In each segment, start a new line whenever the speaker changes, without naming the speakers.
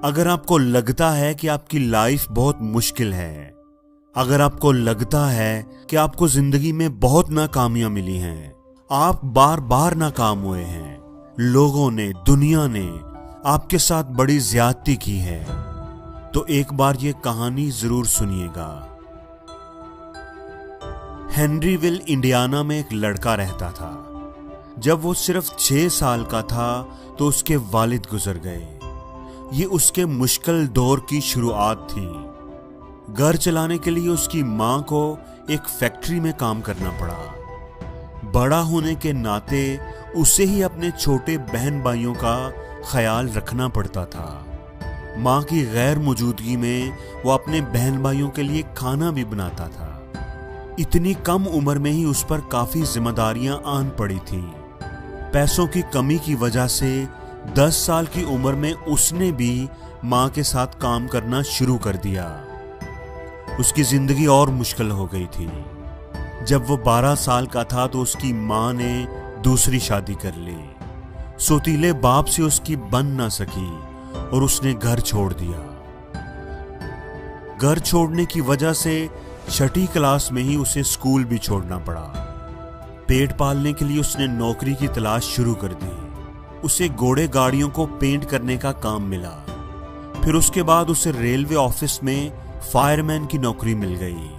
अगर आपको लगता है कि आपकी लाइफ बहुत मुश्किल है, अगर आपको लगता है कि आपको जिंदगी में बहुत नाकामियां मिली हैं, आप बार बार नाकाम हुए हैं, लोगों ने, दुनिया ने आपके साथ बड़ी ज्यादती की है, तो एक बार ये कहानी जरूर सुनिएगा। हेनरीविल, इंडियाना में एक लड़का रहता था। जब वो सिर्फ 6 साल का था तो उसके वालिद गुजर गए। ये उसके मुश्किल दौर की शुरुआत थी। घर चलाने के लिए उसकी मां को एक फैक्ट्री में काम करना पड़ा। बड़ा होने के नाते उसे ही अपने छोटे बहन भाइयों का ख्याल रखना पड़ता था। मां की गैर मौजूदगी में वो अपने बहन भाइयों के लिए खाना भी बनाता था। इतनी कम उम्र में ही उस पर काफी जिम्मेदारियां आन पड़ी थी। पैसों की कमी की वजह से 10 साल की उम्र में उसने भी मां के साथ काम करना शुरू कर दिया। उसकी जिंदगी और मुश्किल हो गई थी। जब वो 12 साल का था तो उसकी मां ने दूसरी शादी कर ली। सौतीले बाप से उसकी बन ना सकी और उसने घर छोड़ दिया। घर छोड़ने की वजह से 6ठी क्लास में ही उसे स्कूल भी छोड़ना पड़ा। पेट पालने के लिए उसने नौकरी की तलाश शुरू कर दी। उसे घोड़े गाड़ियों को पेंट करने का काम मिला। फिर उसके बाद उसे रेलवे ऑफिस में फायरमैन की नौकरी मिल गई।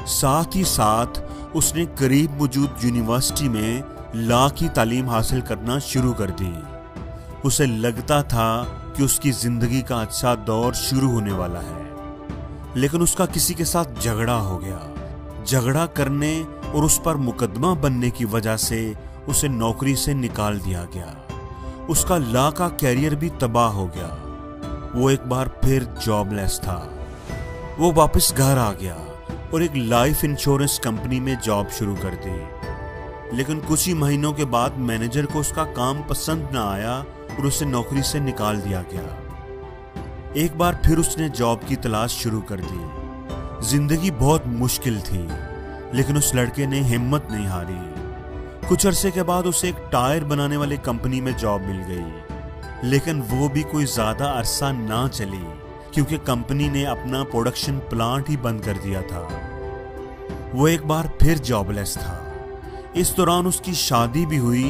साथ ही साथ उसने करीब मौजूद यूनिवर्सिटी में लॉ की तालीम हासिल करना शुरू कर दी। उसे लगता था कि उसकी जिंदगी का अच्छा दौर शुरू होने वाला है, लेकिन उसका किसी के साथ झगड़ा हो गया। झगड़ा करने और उस पर मुकदमा बनने की वजह से उसे नौकरी से निकाल दिया गया। उसका लॉ का कैरियर भी तबाह हो गया। वो एक बार फिर जॉबलेस था। वो वापस घर आ गया और एक लाइफ इंश्योरेंस कंपनी में जॉब शुरू कर दी। लेकिन कुछ ही महीनों के बाद मैनेजर को उसका काम पसंद न आया और उसे नौकरी से निकाल दिया गया। एक बार फिर उसने जॉब की तलाश शुरू कर दी। जिंदगी बहुत मुश्किल थी, लेकिन उस लड़के ने हिम्मत नहीं हारी। कुछ अरसे के बाद उसे एक टायर बनाने वाली कंपनी में जॉब मिल गई, लेकिन वो भी कोई ज्यादा अरसा ना चली क्योंकि कंपनी ने अपना प्रोडक्शन प्लांट ही बंद कर दिया था। वो एक बार फिर जॉबलेस था। इस दौरान उसकी शादी भी हुई,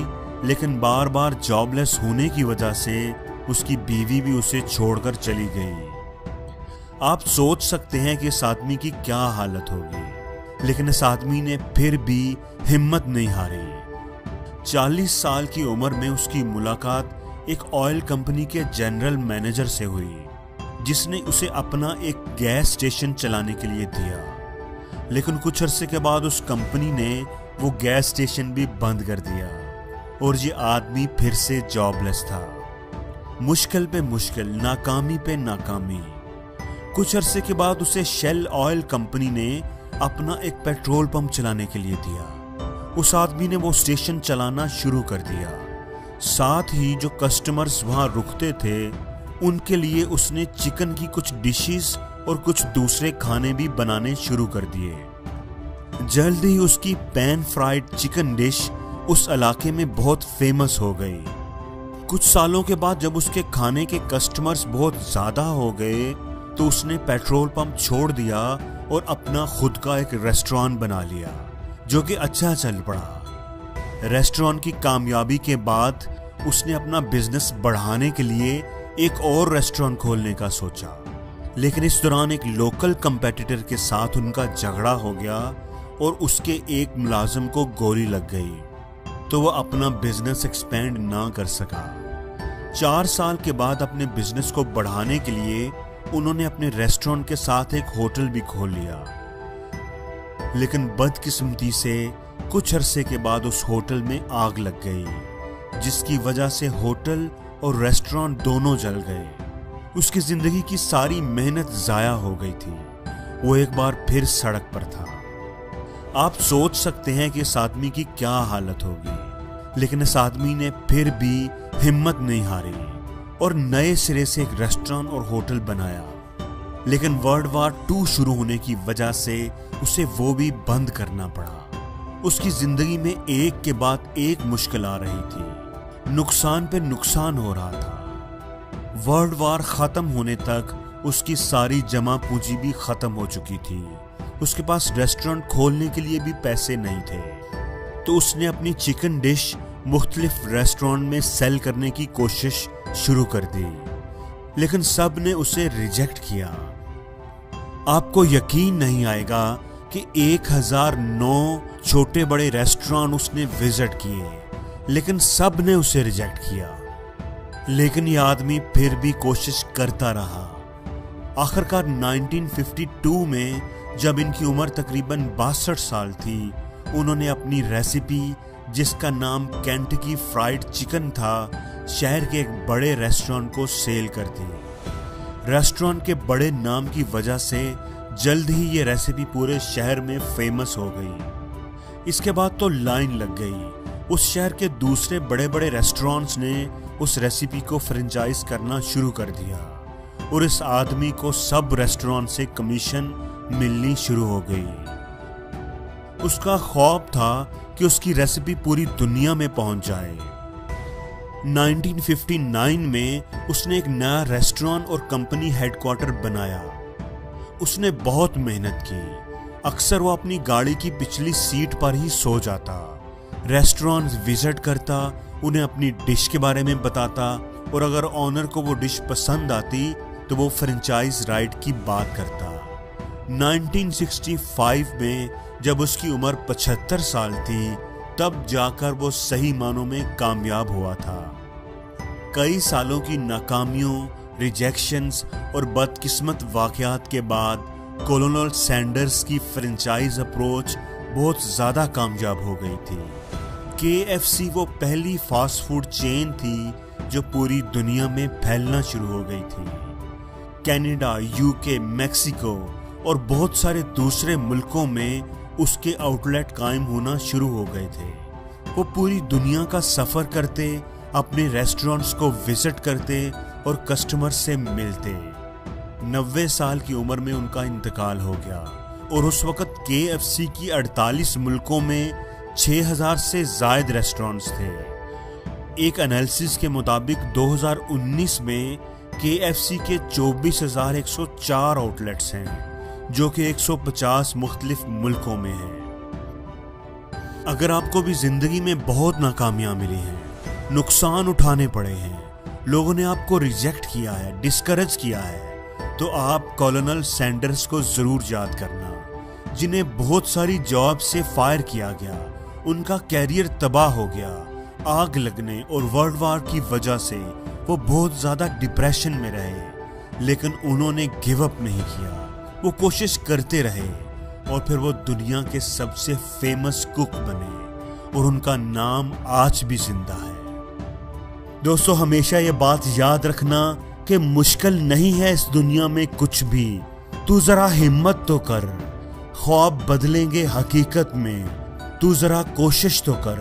लेकिन बार बार जॉबलेस होने की वजह से उसकी बीवी भी उसे छोड़कर चली गई। आप सोच सकते हैं कि इस आदमी की क्या हालत होगी, लेकिन इस आदमी ने फिर भी हिम्मत नहीं हारी। 40 साल की उम्र में उसकी मुलाकात एक ऑयल कंपनी के जनरल मैनेजर से हुई, जिसने उसे अपना एक गैस स्टेशन चलाने के लिए दिया। लेकिन कुछ अरसे के बाद उस कंपनी ने वो गैस स्टेशन भी बंद कर दिया और ये आदमी फिर से जॉबलेस था। मुश्किल पे मुश्किल, नाकामी पे नाकामी। कुछ अरसे के बाद उसे शेल ऑयल कंपनी ने अपना एक पेट्रोल पंप चलाने के लिए दिया। उस आदमी ने वो स्टेशन चलाना शुरू कर दिया। साथ ही जो कस्टमर्स वहां रुकते थे उनके लिए उसने चिकन की कुछ डिशेस और कुछ दूसरे खाने भी बनाने शुरू कर दिए। जल्द ही उसकी पैन फ्राइड चिकन डिश उस इलाके में बहुत फेमस हो गई। कुछ सालों के बाद जब उसके खाने के कस्टमर्स बहुत ज्यादा हो गए तो उसने पेट्रोल पंप छोड़ दिया और अपना खुद का एक रेस्टोरेंट बना लिया, जो कि अच्छा चल पड़ा। रेस्टोरेंट की कामयाबी के बाद उसने अपना बिजनेस बढ़ाने के लिए एक और रेस्टोरेंट खोलने का सोचा, लेकिन इस दौरान एक लोकल कंपेटिटर के साथ उनका झगड़ा हो गया और उसके एक मुलाजिम को गोली लग गई, तो वह अपना बिजनेस एक्सपेंड ना कर सका। 4 साल के बाद अपने बिजनेस को बढ़ाने के लिए उन्होंने अपने रेस्टोरेंट के साथ एक होटल भी खोल लिया, लेकिन बदकिस्मती से कुछ अरसे के बाद उस होटल में आग लग गई, जिसकी वजह से होटल और रेस्टोरेंट दोनों जल गए। उसकी जिंदगी की सारी मेहनत जाया हो गई थी। वो एक बार फिर सड़क पर था। आप सोच सकते हैं कि इस आदमी की क्या हालत होगी, लेकिन इस आदमी ने फिर भी हिम्मत नहीं हारी और नए सिरे से एक रेस्टोरेंट और होटल बनाया। लेकिन वर्ल्ड वार 2 शुरू होने की वजह से उसे वो भी बंद करना पड़ा। उसकी जिंदगी में एक के बाद एक मुश्किल आ रही थी। नुकसान पे नुकसान हो रहा था। वर्ल्ड वार खत्म होने तक उसकी सारी जमा पूंजी भी खत्म हो चुकी थी। उसके पास रेस्टोरेंट खोलने के लिए भी पैसे नहीं थे। तो उसने अपनी चिकन डिश मुख्तलिफ रेस्टोरेंट में सेल करने की कोशिश शुरू कर दी, लेकिन सब ने उसे रिजेक्ट किया। आपको यकीन नहीं आएगा कि 1009 छोटे बड़े रेस्टोरेंट उसने विजिट किए, लेकिन सब ने उसे रिजेक्ट किया। लेकिन यह आदमी फिर भी कोशिश करता रहा। आखिरकार 1952 में जब इनकी उम्र तकरीबन 62 साल थी, उन्होंने अपनी रेसिपी, जिसका नाम केंटकी फ्राइड चिकन था, शहर के एक बड़े रेस्टोरेंट को सेल कर दी। रेस्टोरेंट के बड़े नाम की वजह से जल्द ही ये रेसिपी पूरे शहर में फेमस हो गई। इसके बाद तो लाइन लग गई। उस शहर के दूसरे बड़े बड़े रेस्टोरेंट्स ने उस रेसिपी को फ्रेंचाइज करना शुरू कर दिया और इस आदमी को सब रेस्टोरेंट से कमीशन मिलनी शुरू हो गई। उसका ख्वाब था कि उसकी रेसिपी पूरी दुनिया में पहुंच जाए। 1959 में उसने एक नया रेस्टोरेंट और कंपनी हेडक्वार्टर बनाया। उसने बहुत मेहनत की। अक्सर वो अपनी गाड़ी की पिछली सीट पर ही सो जाता, रेस्टोरेंट विजिट करता, उन्हें अपनी डिश के बारे में बताता और अगर ऑनर को वो डिश पसंद आती तो वो फ्रेंचाइज राइट की बात करता। 1965 में जब उसकी उम्र 75 साल थी, तब जाकर वो सही मानों में कामयाब हुआ था। कई सालों की नाकामियों, रिजेक्शंस और बदकिस्मत वाकयात के बाद कोलोनल सैंडर्स की फ्रेंचाइज अप्रोच बहुत ज़्यादा कामयाब हो गई थी। KFC वो पहली फास्ट फूड चेन थी जो पूरी दुनिया में फैलना शुरू हो गई थी। कनाडा, UK, मैक्सिको और बहुत सारे दूसरे मुल्कों में उसके आउटलेट कायम होना शुरू हो गए थे। वो पूरी दुनिया का सफ़र करते, अपने रेस्टोरेंट्स को विजिट करते और कस्टमर से मिलते। 90 साल की उम्र में उनका इंतकाल हो गया और उस वक़्त KFC की 48 मुल्कों में 6000 से ज़ायद रेस्टोरेंट्स थे। एक एनालिसिस के मुताबिक 2019 में KFC के 24,104 आउटलेट्स हैं, जो कि 150 मुख्तलिफ मुल्कों में हैं। अगर आपको भी ज़िंदगी में बहुत नाकामियाँ मिली हैं, नुकसान उठाने पड़े हैं, लोगों ने आपको रिजेक्ट किया है, डिस्करेज किया है, तो आप कोलोनल सैंडर्स को ज़रूर याद करना, जिन्हें बहुत सारी जॉब से फायर किया गया, उनका कैरियर तबाह हो गया। आग लगने और वर्ल्ड वार की वजह से वो बहुत ज़्यादा डिप्रेशन में रहे, लेकिन उन्होंने गिव अप नहीं किया। वो कोशिश करते रहे और फिर वो दुनिया के सबसे फेमस कुक बने और उनका नाम आज भी जिंदा है। दोस्तों, हमेशा ये बात याद रखना कि मुश्किल नहीं है इस दुनिया में कुछ भी। तू जरा हिम्मत तो कर, ख्वाब बदलेंगे हकीकत में, तू जरा कोशिश तो कर।